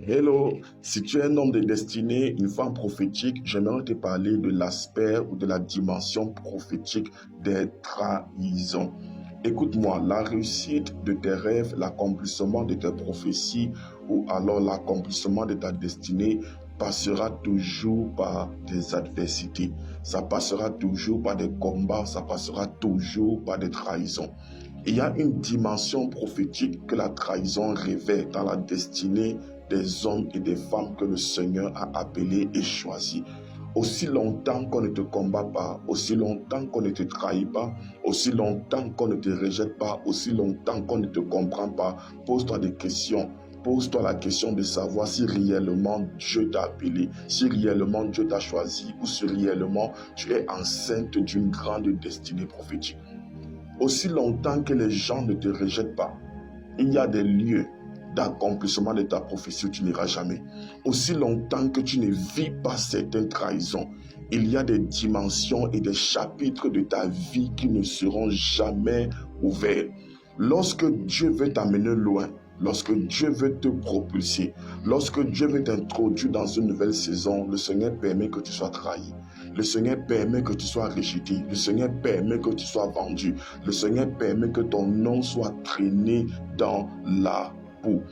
Hello, si tu es un homme de destinée, une femme prophétique, j'aimerais te parler de l'aspect ou de la dimension prophétique des trahisons. Écoute-moi, la réussite de tes rêves, l'accomplissement de tes prophéties ou alors l'accomplissement de ta destinée passera toujours par des adversités. Ça passera toujours par des combats, ça passera toujours par des trahisons. Il y a une dimension prophétique que la trahison révèle dans la destinée des hommes et des femmes que le Seigneur a appelés et choisis. Aussi longtemps qu'on ne te combat pas, aussi longtemps qu'on ne te trahit pas, aussi longtemps qu'on ne te rejette pas, aussi longtemps qu'on ne te comprend pas, pose-toi des questions. Pose-toi la question de savoir si réellement Dieu t'a appelé, si réellement Dieu t'a choisi ou si réellement tu es enceinte d'une grande destinée prophétique. Aussi longtemps que les gens ne te rejettent pas, il y a des lieux d'accomplissement de ta prophétie où tu n'iras jamais. Aussi longtemps que tu ne vis pas certaines trahisons, il y a des dimensions et des chapitres de ta vie qui ne seront jamais ouverts. Lorsque Dieu veut t'amener loin, lorsque Dieu veut te propulser, lorsque Dieu veut t'introduire dans une nouvelle saison, le Seigneur permet que tu sois trahi. Le Seigneur permet que tu sois rejeté. Le Seigneur permet que tu sois vendu. Le Seigneur permet que ton nom soit traîné dans la boue.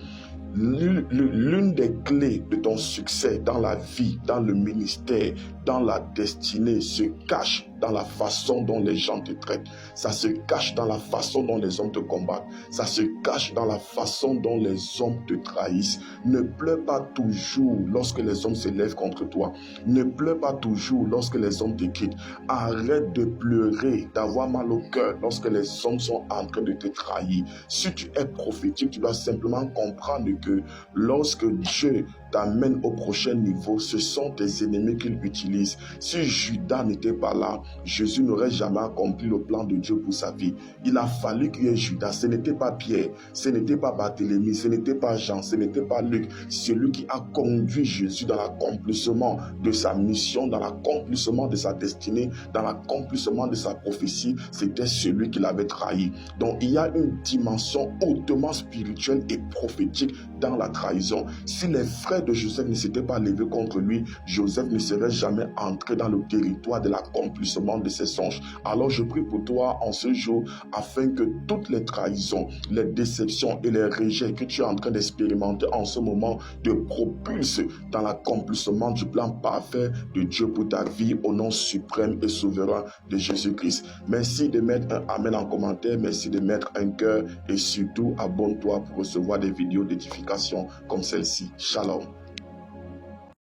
L'une des clés de ton succès dans la vie, dans le ministère, dans la destinée se cache dans la façon dont les gens te traitent. Ça se cache dans la façon dont les hommes te combattent. Ça se cache dans la façon dont les hommes te trahissent. Ne pleure pas toujours lorsque les hommes se lèvent contre toi. Ne pleure pas toujours lorsque les hommes te quittent. Arrête de pleurer, d'avoir mal au cœur lorsque les hommes sont en train de te trahir. Si tu es prophétique, tu dois simplement comprendre que lorsque Dieu t'amène au prochain niveau, ce sont tes ennemis qu'il utilise. Si Judas n'était pas là, Jésus n'aurait jamais accompli le plan de Dieu pour sa vie. Il a fallu qu'il y ait Judas. Ce n'était pas Pierre, ce n'était pas Barthélemy, ce n'était pas Jean, ce n'était pas Luc. Celui qui a conduit Jésus dans l'accomplissement de sa mission, dans l'accomplissement de sa destinée, dans l'accomplissement de sa prophétie, c'était celui qui l'avait trahi. Donc il y a une dimension hautement spirituelle et prophétique dans la trahison. Si les frères de Joseph ne s'étaient pas levés contre lui, Joseph ne serait jamais entré dans le territoire de l'accomplissement de ses songes. Alors je prie pour toi en ce jour afin que toutes les trahisons, les déceptions et les rejets que tu es en train d'expérimenter en ce moment te propulsent dans l'accomplissement du plan parfait de Dieu pour ta vie au nom suprême et souverain de Jésus-Christ. Merci de mettre un amen en commentaire, merci de mettre un cœur et surtout abonne-toi pour recevoir des vidéos d'édification comme celle-ci. Shalom.